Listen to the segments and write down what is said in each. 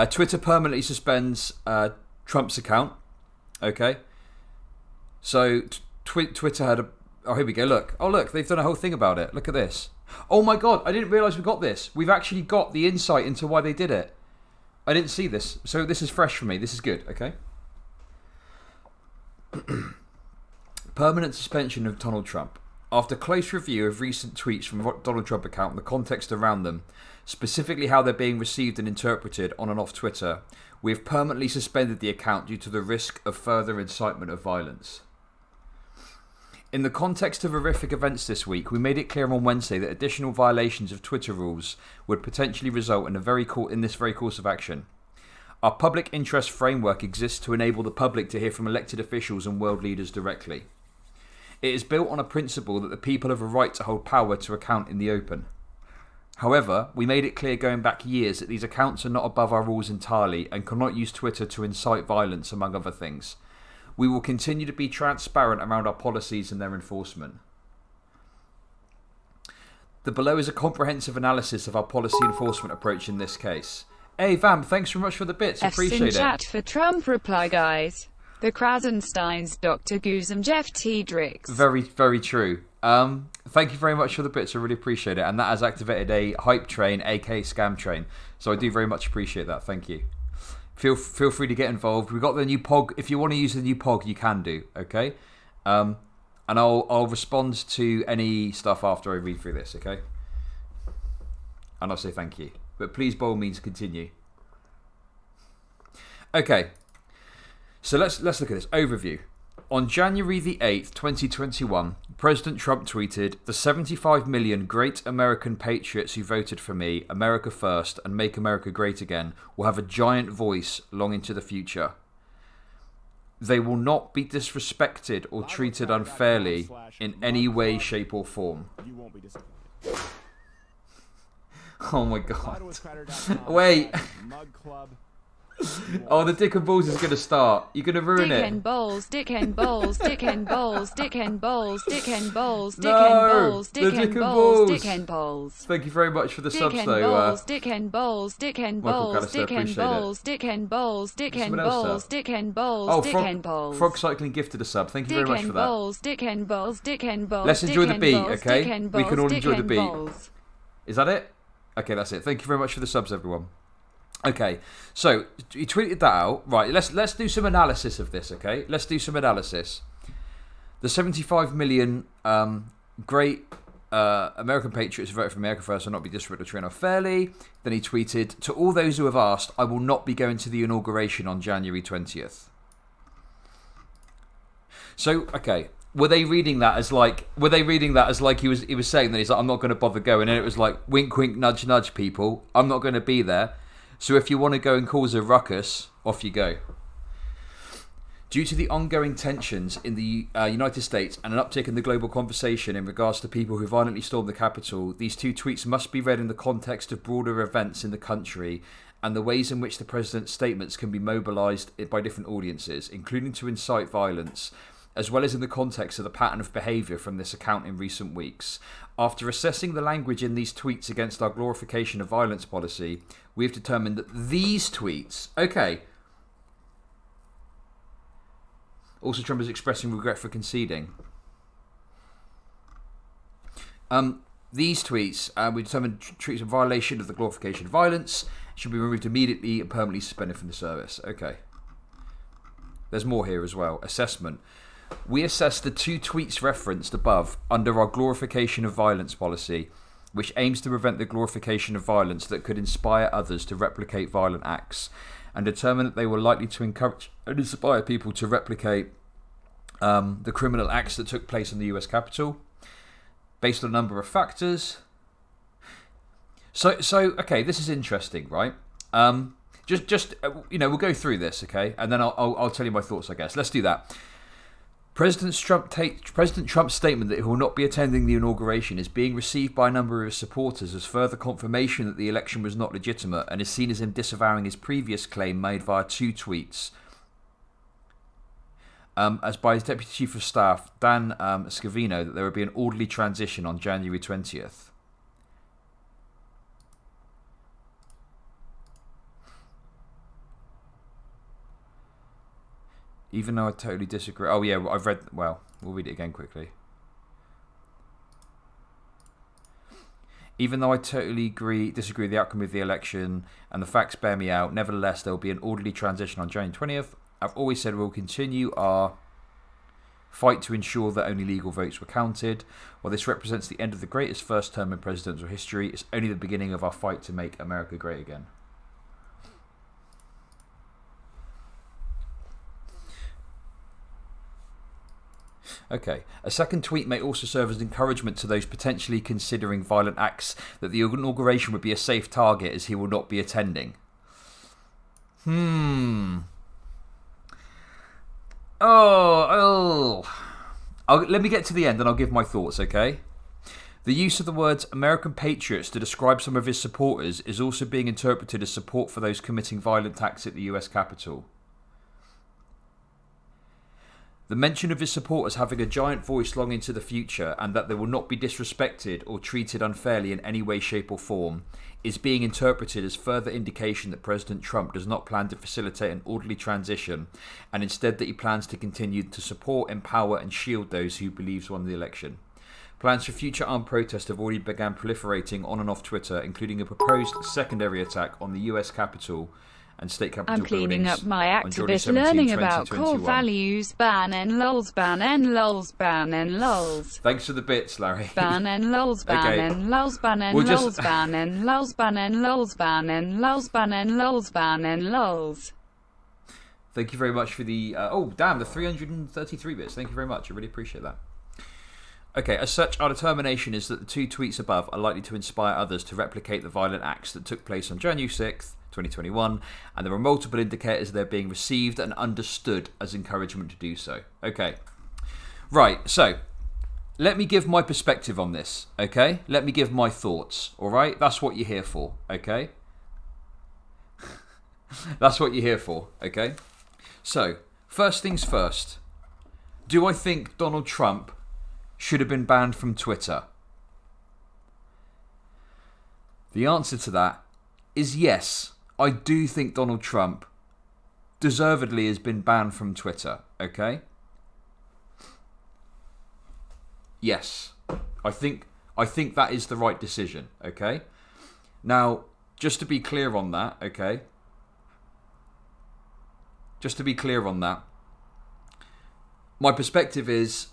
Twitter permanently suspends Trump's account. Okay. So Twitter had a. Oh, here we go. Look. Oh, look. They've done a whole thing about it. Look at this. Oh my God! I didn't realise we got this. We've actually got the insight into why they did it. I didn't see this, so this is fresh for me. This is good. Okay. Permanent suspension of Donald Trump. After close review of recent tweets from Donald Trump account and the context around them, specifically how they're being received and interpreted on and off Twitter, we have permanently suspended the account due to the risk of further incitement of violence. In the context of horrific events this week, we made it clear on Wednesday that additional violations of Twitter rules would potentially result in this very course of action. Our public interest framework exists to enable the public to hear from elected officials and world leaders directly. It is built on a principle that the people have a right to hold power to account in the open. However, we made it clear going back years that these accounts are not above our rules entirely and cannot use Twitter to incite violence, among other things. We will continue to be transparent around our policies and their enforcement. The below is a comprehensive analysis of our policy enforcement approach in this case. Hey, Vam, thanks very much for the bits. Appreciate it. in chat for Trump reply, guys. The Krasensteins, Dr. Goose and Jeff T. Drix. Very, very true. Thank you very much for the bits. I really appreciate it. And that has activated a hype train, aka scam train. So I do very much appreciate that. Thank you. Feel free to get involved. We've got the new POG. If you want to use the new POG, you can do. Okay. And I'll respond to any stuff after I read through this. Okay. And I'll say thank you. But please, by all means, continue. Okay. So let's look at this overview. On January the 8th, 2021, President Trump tweeted, "The 75 million great American patriots who voted for me, America First, and Make America Great Again, will have a giant voice long into the future. They will not be disrespected or treated unfairly in any way, shape, or form." Oh my God. Wait. Oh, the Dick and Balls is going to start. You're going to ruin Dick it. and Balls, Dick and Balls, Dick and Balls, Dick and Balls, Dick and Balls, Dick No, and Balls, the Dick Dick and and Balls, Balls. Dick and Balls. Thank you very much for the Dick subs, and though. balls, Dick and balls, Dick and Michael balls, Callister, Dick and appreciate it. balls, Dick and balls, Dick and Someone else balls, sub. Dick and balls, Oh, Dick and balls. Frog Cycling gifted a sub. Thank you Dick very much and for that. balls, Dick and balls, Dick and balls. Let's enjoy Dick the and beat, balls, okay? Dick and We can balls, all Dick enjoy the and beat. balls. Is that it? Okay, that's it. Thank you very much for the subs, everyone. Okay, so he tweeted that out. Right, let's do some analysis of this, okay? Let's do some analysis. The 75 million great American patriots who voted for America First will not be disrespected or treated unfairly. Then he tweeted, "To all those who have asked, I will not be going to the inauguration on January 20th. So, okay, were they reading that as like he was saying that he's like, I'm not going to bother going, and it was like wink wink nudge nudge, people, I'm not going to be there. So if you want to go and cause a ruckus, off you go." Due to the ongoing tensions in the United States and an uptick in the global conversation in regards to people who violently stormed the Capitol, these two tweets must be read in the context of broader events in the country and the ways in which the president's statements can be mobilised by different audiences, including to incite violence, as well as in the context of the pattern of behaviour from this account in recent weeks. After assessing the language in these tweets against our glorification of violence policy, we have determined that these tweets... Okay. Also, Trump is expressing regret for conceding. These tweets, we determined tweets in violation of the glorification of violence should be removed immediately and permanently suspended from the service. Okay. There's more here as well. Assessment. We assess the two tweets referenced above under our glorification of violence policy, which aims to prevent the glorification of violence that could inspire others to replicate violent acts, and determine that they were likely to encourage and inspire people to replicate the criminal acts that took place in the US Capitol, based on a number of factors. So okay, this is interesting, right? Just we'll go through this, okay, and then I'll tell you my thoughts, I guess. Let's do that. President Trump's statement that he will not be attending the inauguration is being received by a number of his supporters as further confirmation that the election was not legitimate, and is seen as him disavowing his previous claim made via two tweets, as by his Deputy Chief of Staff, Dan Scavino, that there would be an orderly transition on January 20th. Even though I totally disagree. Oh yeah, I've read. Well, we'll read it again quickly. Even though I totally disagree with the outcome of the election and the facts bear me out, nevertheless, there will be an orderly transition on January 20th. I've always said we'll continue our fight to ensure that only legal votes were counted. While this represents the end of the greatest first term in presidential history, it's only the beginning of our fight to make America great again. Okay. A second tweet may also serve as encouragement to those potentially considering violent acts that the inauguration would be a safe target as he will not be attending. Let me get to the end and I'll give my thoughts, okay? The use of the words American patriots to describe some of his supporters is also being interpreted as support for those committing violent acts at the US Capitol. The mention of his supporters having a giant voice long into the future and that they will not be disrespected or treated unfairly in any way, shape or form is being interpreted as further indication that President Trump does not plan to facilitate an orderly transition and instead that he plans to continue to support, empower and shield those who he believes won the election. Plans for future armed protests have already begun proliferating on and off Twitter, including a proposed secondary attack on the US Capitol and state capital I'm cleaning buildings up my on July activist 17, learning about 2021. core values. Ban and lols, ban and lols, ban and lols. Thanks for the bits, Larry. Ban and lols, ban Okay. and lols, ban and We'll just- lols, ban and lols, ban and lols, ban and lols, ban and lols, ban and lols. Thank you very much for the... the 333 bits. Thank you very much. I really appreciate that. Okay, as such, our determination is that the two tweets above are likely to inspire others to replicate the violent acts that took place on January 6th, 2021, and there are multiple indicators they're being received and understood as encouragement to do so. Okay. Right, so, let me give my perspective on this, okay? Let me give my thoughts, alright? That's what you're here for, okay? That's what you're here for, okay? So, first things first. Do I think Donald Trump should have been banned from Twitter? The answer to that is yes. I do think Donald Trump deservedly has been banned from Twitter, okay? Yes. I think that is the right decision, okay? Now, just to be clear on that, okay? Just to be clear on that, my perspective is,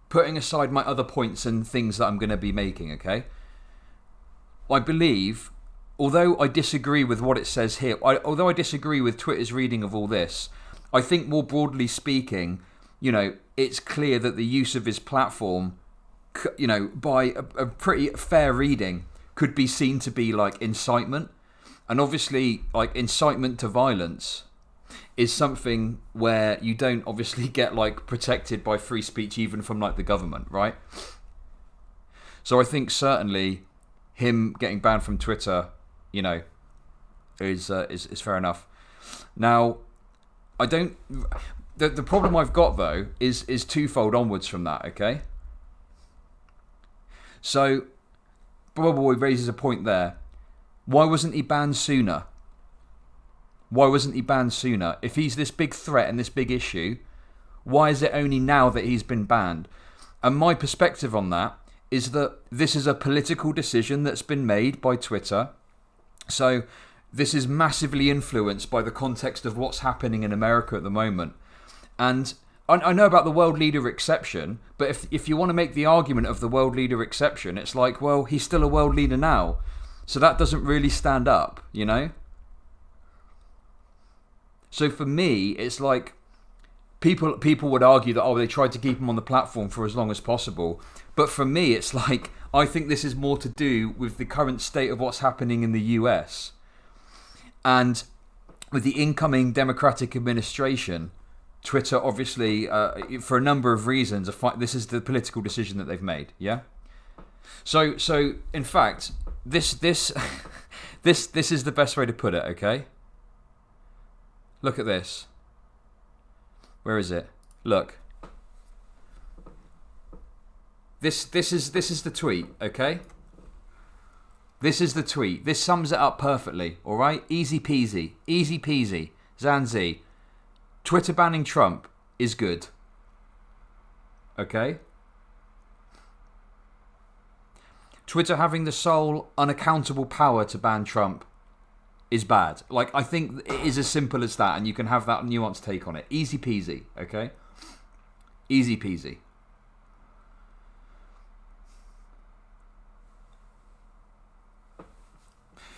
putting aside my other points and things that I'm going to be making, okay? I believe, although I disagree with what it says here, although I disagree with Twitter's reading of all this, I think more broadly speaking, it's clear that the use of his platform, by a pretty fair reading, could be seen to be like incitement. And obviously, like incitement to violence is something where you don't obviously get like protected by free speech even from like the government, right? So I think certainly him getting banned from Twitter, is fair enough. Now, I don't. The problem I've got though is twofold onwards from that. Okay. So, Boy raises a point there. Why wasn't he banned sooner? Why wasn't he banned sooner? If he's this big threat and this big issue, why is it only now that he's been banned? And my perspective on that is that this is a political decision that's been made by Twitter. So this is massively influenced by the context of what's happening in America at the moment. And I know about the world leader exception, but if you want to make the argument of the world leader exception, it's like, well, he's still a world leader now. So that doesn't really stand up, So for me, it's like people would argue that, they tried to keep him on the platform for as long as possible. But for me, it's like, I think this is more to do with the current state of what's happening in the US. And with the incoming Democratic administration, Twitter obviously, for a number of reasons, this is the political decision that they've made, yeah? So in fact, this is the best way to put it, okay? Look at this. Where is it? Look. This is the tweet, okay? This is the tweet. This sums it up perfectly, all right? Easy peasy. Easy peasy. Zanzi. Twitter banning Trump is good. Okay? Twitter having the sole unaccountable power to ban Trump is bad. Like, I think it is as simple as that, and you can have that nuanced take on it. Easy peasy, okay? Easy peasy.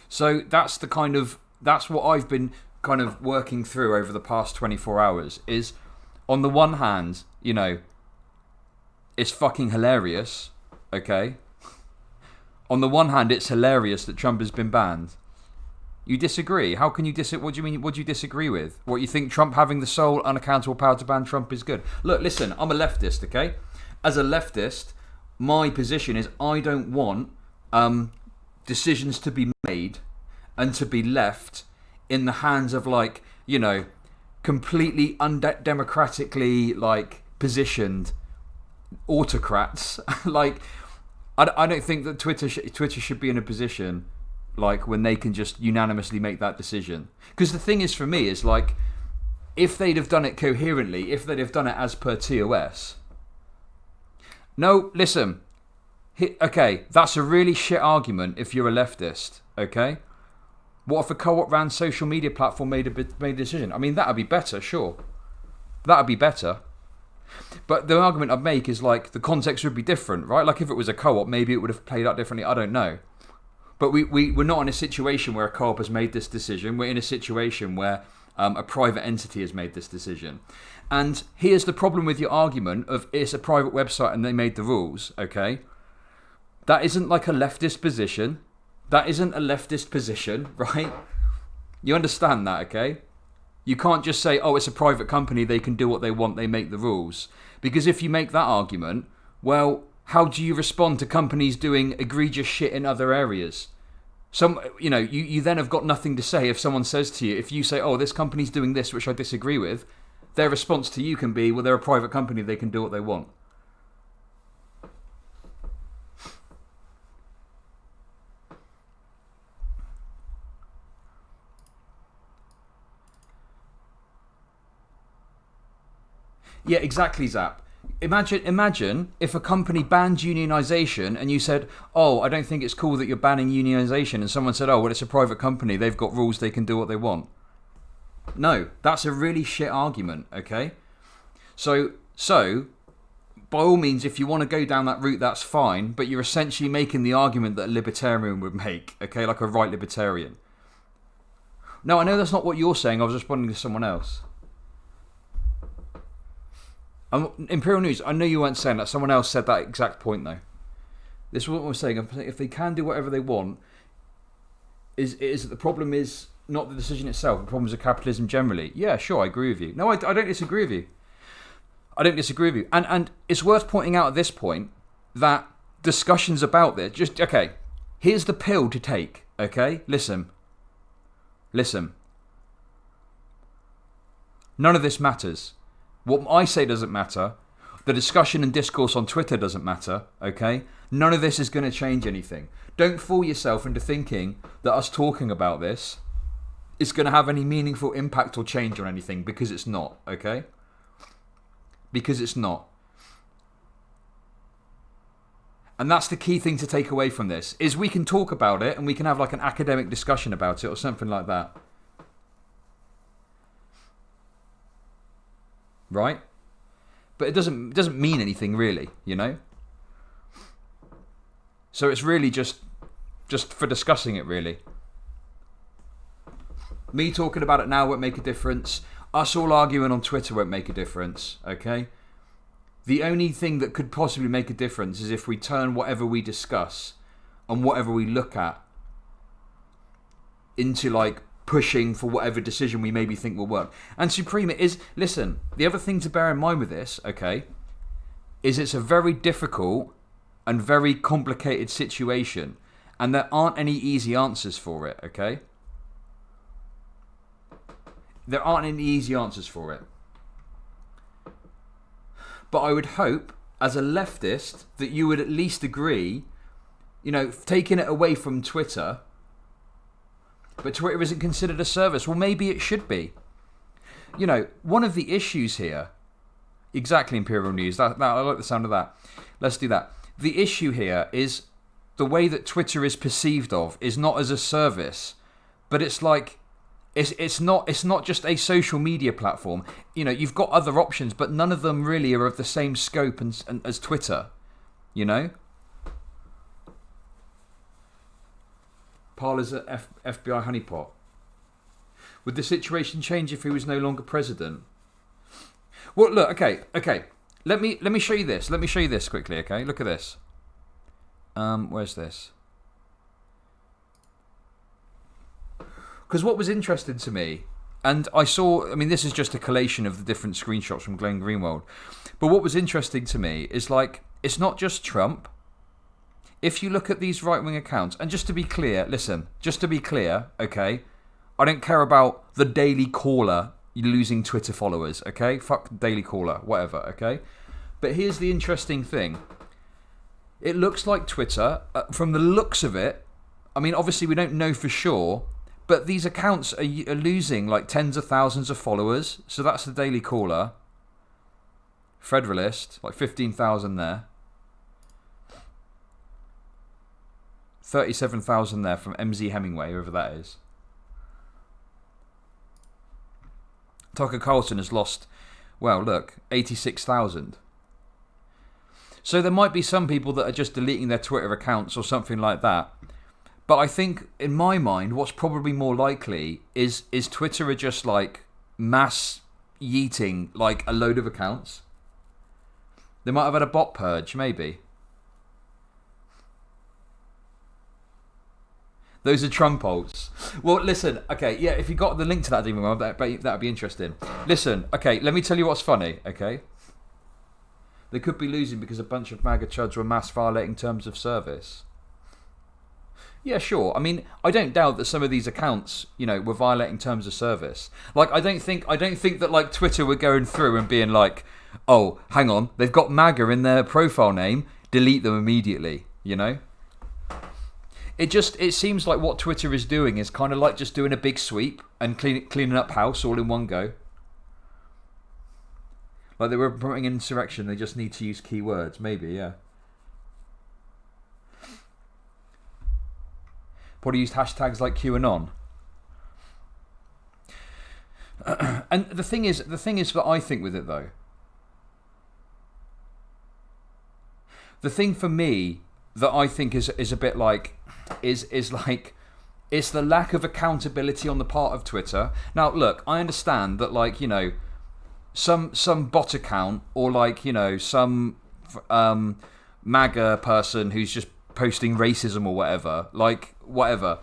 So that's what I've been kind of working through over the past 24 hours is, on the one hand, you know, it's fucking hilarious, okay? On the one hand, it's hilarious that Trump has been banned. You disagree? How can you disagree? What do you mean? What do you disagree with? What, you think Trump having the sole unaccountable power to ban Trump is good? Look, listen, I'm a leftist, okay? As a leftist, my position is I don't want decisions to be made and to be left in the hands of, like, you know, completely undemocratically, like, positioned autocrats. Like, I don't think that Twitter should be in a position like when they can just unanimously make that decision. Because the thing is, for me, is like, if they'd have done it coherently, if they'd have done it as per TOS. No, listen. Okay, that's a really shit argument if you're a leftist. Okay, what if a co-op ran social media platform made a decision? I mean, that'd be better, sure. That'd be better. But the argument I'd make is, like, the context would be different, right? Like, if it was a co-op, maybe it would have played out differently. I don't know. But we're not in a situation where a co-op has made this decision. We're in a situation where a private entity has made this decision. And here's the problem with your argument of it's a private website and they made the rules, okay? That isn't like a leftist position. That isn't a leftist position, right? You understand that, okay? You can't just say, oh, it's a private company, they can do what they want, they make the rules. Because if you make that argument, well, how do you respond to companies doing egregious shit in other areas? You then have got nothing to say if someone says to you, if you say, oh, this company's doing this, which I disagree with, their response to you can be, well, they're a private company, they can do what they want. Yeah, exactly, Zap. Imagine if a company banned unionisation and you said, oh, I don't think it's cool that you're banning unionisation, and someone said, oh, well, it's a private company, they've got rules, they can do what they want. No, that's a really shit argument, okay? So by all means, if you want to go down that route, that's fine, but you're essentially making the argument that a libertarian would make, okay, like a right libertarian. No, I know that's not what you're saying, I was responding to someone else. Imperial News, I know you weren't saying that. Someone else said that exact point, though. This is what I'm saying. If they can do whatever they want, is that the problem is not the decision itself. The problem is of capitalism generally. Yeah, sure, I agree with you. No, I don't disagree with you. I don't disagree with you. And it's worth pointing out at this point that discussions about this, okay, here's the pill to take, okay? Listen. None of this matters. What I say doesn't matter. The discussion and discourse on Twitter doesn't matter, okay? None of this is going to change anything. Don't fool yourself into thinking that us talking about this is going to have any meaningful impact or change on anything, because it's not, okay? Because it's not. And that's the key thing to take away from this, is we can talk about it and we can have like an academic discussion about it or something like that. Right? But it doesn't mean anything really, you know? So it's really just for discussing it, really. Me talking about it now won't make a difference. Us all arguing on Twitter won't make a difference, okay? The only thing that could possibly make a difference is if we turn whatever we discuss and whatever we look at into, like, pushing for whatever decision we maybe think will work. And Supreme, it is, listen, the other thing to bear in mind with this, okay, is it's a very difficult and very complicated situation, and there aren't any easy answers for it, okay? There aren't any easy answers for it. But I would hope, as a leftist, that you would at least agree, you know, taking it away from Twitter, but Twitter isn't considered a service. Well, maybe it should be. one of the issues here, exactly, Imperial News, that I like the sound of that. Let's do that. The issue here is the way that Twitter is perceived of is not as a service, but it's like, it's not just a social media platform. You've got other options, but none of them really are of the same scope as Twitter, Parler's an FBI honeypot. Would the situation change if he was no longer president? Well, look, okay. Let me show you this. Let me show you this quickly, okay? Look at this. Where's this? Because what was interesting to me, and this is just a collation of the different screenshots from Glenn Greenwald, but what was interesting to me is, like, it's not just Trump. If you look at these right-wing accounts, and just to be clear, okay, I don't care about the Daily Caller losing Twitter followers, okay? Fuck Daily Caller, whatever, okay? But here's the interesting thing. It looks like Twitter, from the looks of it, obviously we don't know for sure, but these accounts are losing like tens of thousands of followers. So that's the Daily Caller. Federalist, like 15,000 there. 37,000 there from MZ Hemingway, whoever that is. Tucker Carlson has lost, 86,000. So there might be some people that are just deleting their Twitter accounts or something like that. But I think, in my mind, what's probably more likely is Twitter are just like mass yeeting like a load of accounts. They might have had a bot purge, maybe. Those are Trump ults. Well, listen, okay, yeah, if you got the link to that, Demon, that would be interesting. Listen, okay, let me tell you what's funny, okay? They could be losing because a bunch of MAGA chuds were mass violating terms of service. Yeah, sure. I don't doubt that some of these accounts, were violating terms of service. Like, I don't think that like Twitter were going through and being like, oh, hang on, they've got MAGA in their profile name, delete them immediately, It seems like what Twitter is doing is kind of like just doing a big sweep and cleaning up house all in one go. Like they were promoting insurrection, they just need to use keywords, maybe, yeah. Probably used hashtags like QAnon. And the thing is that I think with it though, the thing for me that I think is a bit like is like it's the lack of accountability on the part of Twitter. Now look, I understand that like, some bot account or like, some MAGA person who's just posting racism or whatever, like whatever.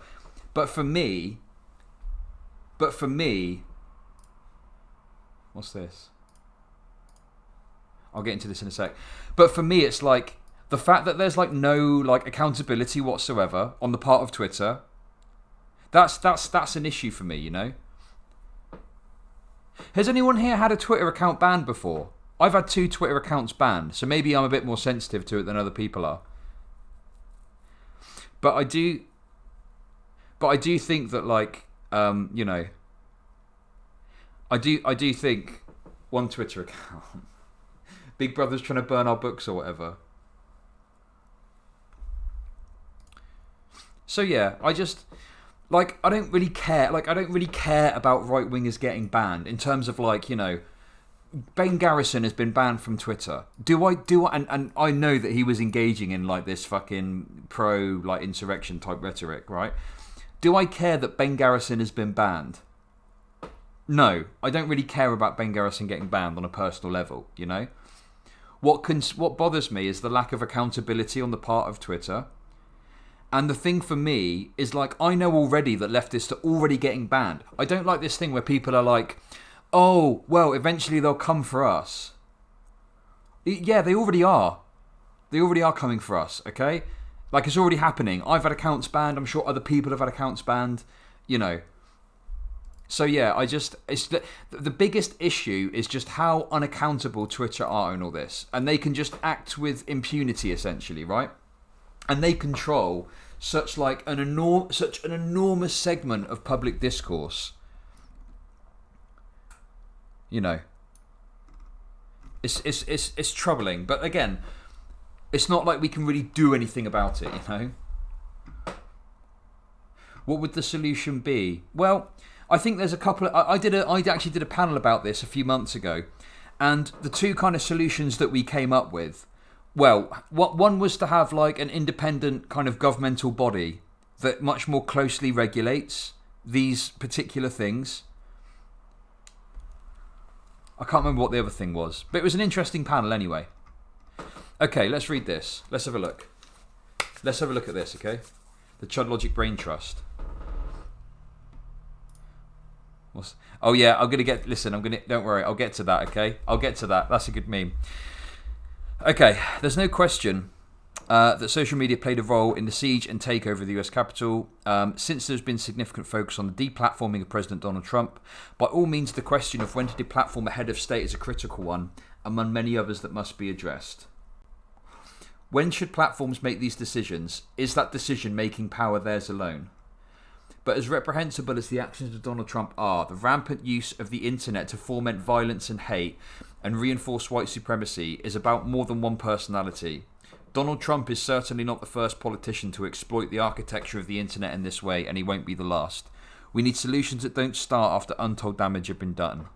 But for me, what's this? I'll get into this in a sec. But for me, it's like the fact that there's like no like accountability whatsoever on the part of Twitter. That's an issue for me, Has anyone here had a Twitter account banned before? I've had 2 Twitter accounts banned, so maybe I'm a bit more sensitive to it than other people are. But I do think that like I do think one Twitter account Big Brother's trying to burn our books or whatever. So yeah, I just like I don't really care about right wingers getting banned in terms of like, Ben Garrison has been banned from Twitter. And I know that he was engaging in like this fucking pro like insurrection type rhetoric, right? Do I care that Ben Garrison has been banned? No, I don't really care about Ben Garrison getting banned on a personal level, What bothers me is the lack of accountability on the part of Twitter. And the thing for me is like I know already that leftists are already getting banned. I don't like this thing where people are like, oh, well, eventually they'll come for us. Yeah, they already are. They already are coming for us, okay? Like, it's already happening. I've had accounts banned. I'm sure other people have had accounts banned, So, yeah, it's the biggest issue is just how unaccountable Twitter are in all this. And they can just act with impunity, essentially, right? And they control such an enormous segment of public discourse. You know, it's troubling. But again, it's not like we can really do anything about it. You know, what would the solution be? Well, I think there's a couple. I actually did a panel about this a few months ago, and the two kind of solutions that we came up with. Well, one was to have like an independent kind of governmental body that much more closely regulates these particular things. I can't remember what the other thing was, but it was an interesting panel anyway. Okay, let's read this. Let's have a look. Let's have a look at this, okay? The ChudLogic Brain Trust. Oh yeah, I'm gonna get. Listen, Don't worry, I'll get to that. Okay, I'll get to that. That's a good meme. Okay, there's no question that social media played a role in the siege and takeover of the US Capitol. Since there's been significant focus on the deplatforming of President Donald Trump, by all means, the question of when to deplatform a head of state is a critical one, among many others that must be addressed. When should platforms make these decisions? Is that decision-making power theirs alone? But as reprehensible as the actions of Donald Trump are, the rampant use of the internet to foment violence and hate and reinforce white supremacy is about more than one personality. Donald Trump is certainly not the first politician to exploit the architecture of the internet in this way, and he won't be the last. We need solutions that don't start after untold damage have been done.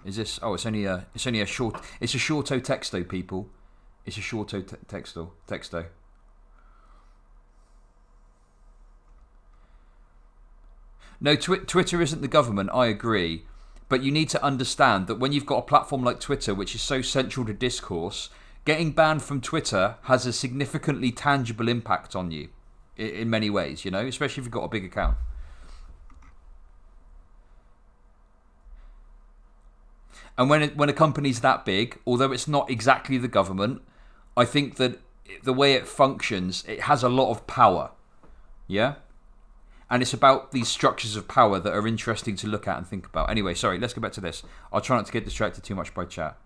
Is this? Oh, it's only a short. It's a shorto texto, people. It's a shorto texto. No, Twitter isn't the government, I agree. But you need to understand that when you've got a platform like Twitter, which is so central to discourse, getting banned from Twitter has a significantly tangible impact on you in many ways, you know, especially if you've got a big account. And when a company's that big, although it's not exactly the government, I think that the way it functions, it has a lot of power. Yeah? And it's about these structures of power that are interesting to look at and think about. Anyway, sorry, let's go back to this. I'll try not to get distracted too much by chat.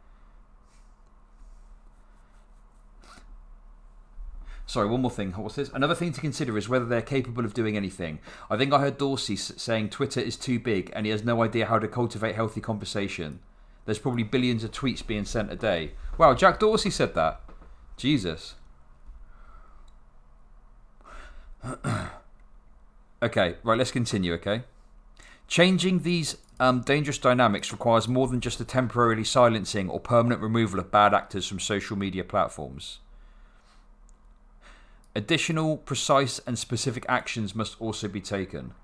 Sorry, one more thing. What's this? Another thing to consider is whether they're capable of doing anything. I think I heard Dorsey saying Twitter is too big and he has no idea how to cultivate healthy conversation. There's probably billions of tweets being sent a day. Wow, Jack Dorsey said that. Jesus. Okay, right, let's continue, okay? Changing these dangerous dynamics requires more than just a temporarily silencing or permanent removal of bad actors from social media platforms. Additional, precise and specific actions must also be taken.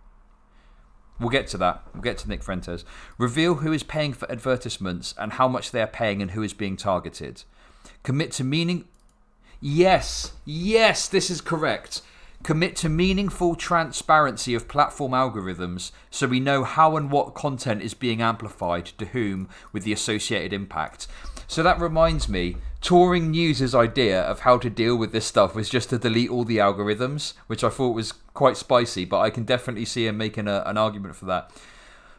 We'll get to that. We'll get to Nick Fuentes. Reveal who is paying for advertisements and how much they are paying and who is being targeted. Commit to meaning... Yes, this is correct. Commit to meaningful transparency of platform algorithms so we know how and what content is being amplified to whom with the associated impact. So that reminds me, Touring News' idea of how to deal with this stuff was just to delete all the algorithms, which I thought was quite spicy, but I can definitely see him making an argument for that.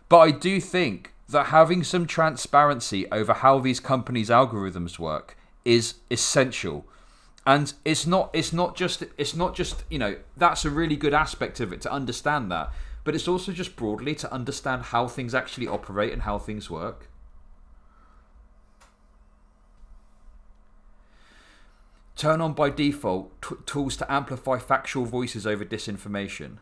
But I do think that having some transparency over how these companies' algorithms work is essential. And it's not just, you know, that's a really good aspect of it to understand that. But it's also just broadly to understand how things actually operate and how things work. Turn on by default tools to amplify factual voices over disinformation.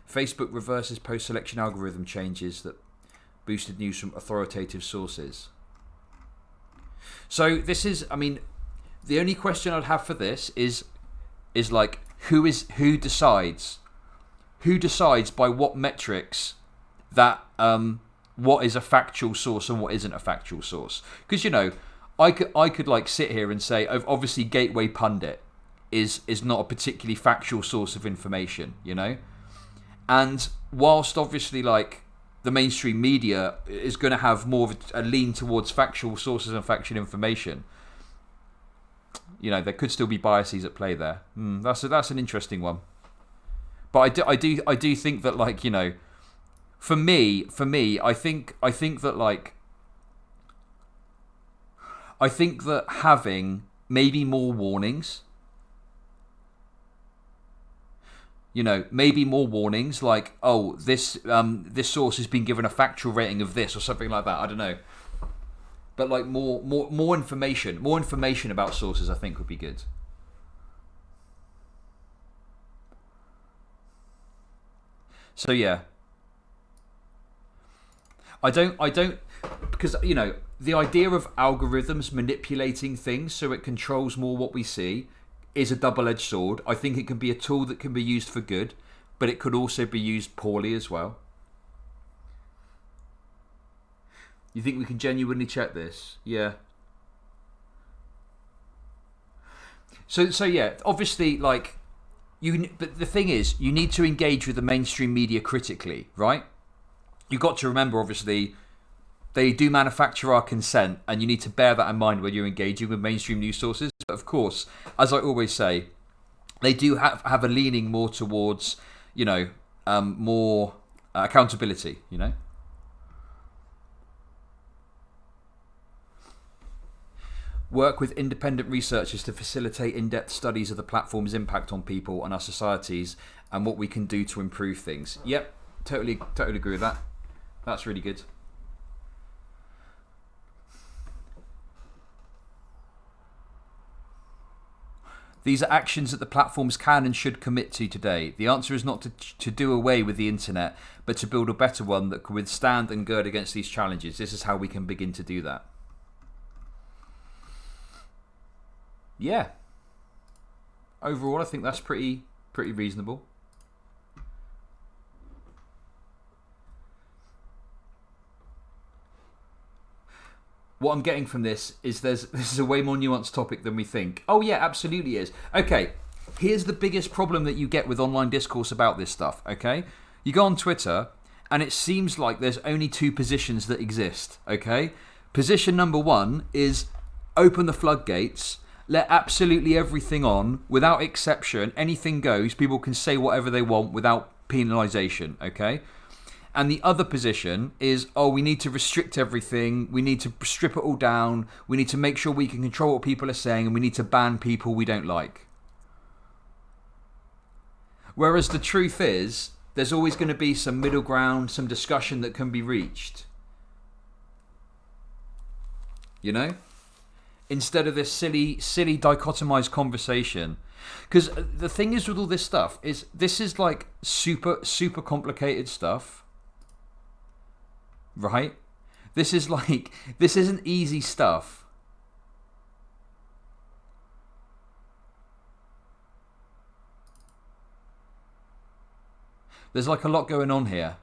Facebook reverses post-selection algorithm changes that boosted news from authoritative sources. So this is, I mean, the only question I'd have for this is like who decides by what metrics that what is a factual source and what isn't a factual source? Because, you know, I could like sit here and say obviously Gateway Pundit is not a particularly factual source of information, you know, and whilst obviously like the mainstream media is going to have more of a lean towards factual sources and factual information, you know, there could still be biases at play there. That's an interesting one. But I do think that, like, you know, for me, I think that having maybe more warnings You know, maybe more warnings like, oh, this source has been given a factual rating of this or something like that. I don't know. But like more information about sources, I think would be good. So yeah, I don't because you know the idea of algorithms manipulating things so it controls more what we see is a double-edged sword. I think it can be a tool that can be used for good, but it could also be used poorly as well. You think we can genuinely check this? Yeah. So yeah, obviously, like but the thing is, you need to engage with the mainstream media critically, right? You've got to remember, obviously, they do manufacture our consent, and you need to bear that in mind when you're engaging with mainstream news sources. But of course, as I always say, they do have a leaning more towards, you know, more accountability, you know. Work with independent researchers to facilitate in-depth studies of the platform's impact on people and our societies and what we can do to improve things. Yep, totally agree with that. That's really good. These are actions that the platforms can and should commit to today. The answer is not to do away with the internet, but to build a better one that can withstand and gird against these challenges. This is how we can begin to do that. Yeah. Overall, I think that's pretty reasonable. What I'm getting from this is this is a way more nuanced topic than we think. Oh yeah, absolutely is. Okay, here's the biggest problem that you get with online discourse about this stuff, okay? You go on Twitter, and it seems like there's only two positions that exist, okay? Position number one is open the floodgates, let absolutely everything on, without exception, anything goes, people can say whatever they want without penalisation, okay? And the other position is, oh, we need to restrict everything, we need to strip it all down, we need to make sure we can control what people are saying, and we need to ban people we don't like. Whereas the truth is, there's always going to be some middle ground, some discussion that can be reached. You know? Instead of this silly dichotomized conversation. Because the thing is with all this stuff is this is like super complicated stuff, right? This isn't easy stuff. There's like a lot going on here,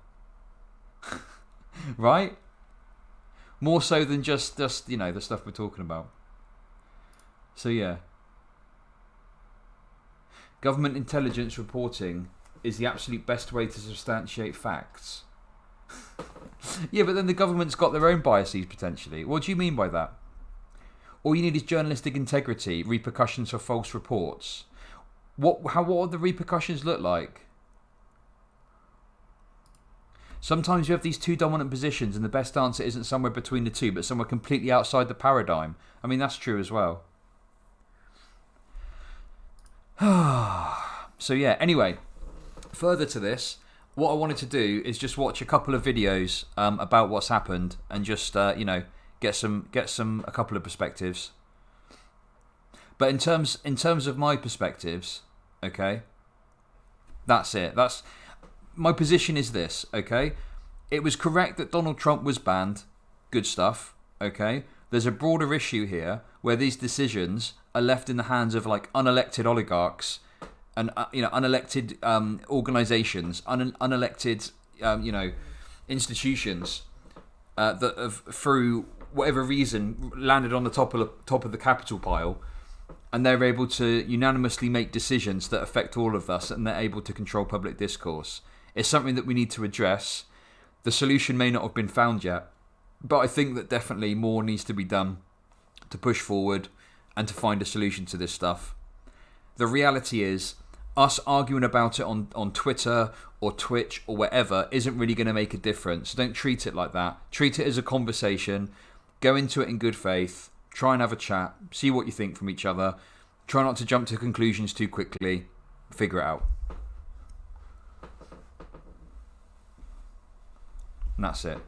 right? More so than just you know the stuff we're talking about. So yeah, government intelligence reporting is the absolute best way to substantiate facts. Yeah, but then the government's got their own biases potentially. What do you mean by that? All you need is journalistic integrity, repercussions for false reports. What would the repercussions look like? Sometimes you have these two dominant positions and the best answer isn't somewhere between the two, but somewhere completely outside the paradigm. I mean, that's true as well. So yeah, anyway, further to this, what I wanted to do is just watch a couple of videos about what's happened and just you know get a couple of perspectives. But in terms of my perspectives, okay, that's it. That's my position is this, okay? It was correct that Donald Trump was banned. Good stuff, okay? There's a broader issue here where these decisions are left in the hands of like unelected oligarchs and you know unelected organizations, unelected you know institutions that have through whatever reason landed on the top of the capital pile, and they're able to unanimously make decisions that affect all of us, and they're able to control public discourse. It's something that we need to address. The solution may not have been found yet, but I think that definitely more needs to be done to push forward and to find a solution to this stuff. The reality is, us arguing about it on Twitter or Twitch or wherever isn't really going to make a difference. Don't treat it like that. Treat it as a conversation. Go into it in good faith. Try and have a chat. See what you think from each other. Try not to jump to conclusions too quickly. Figure it out. And that's it.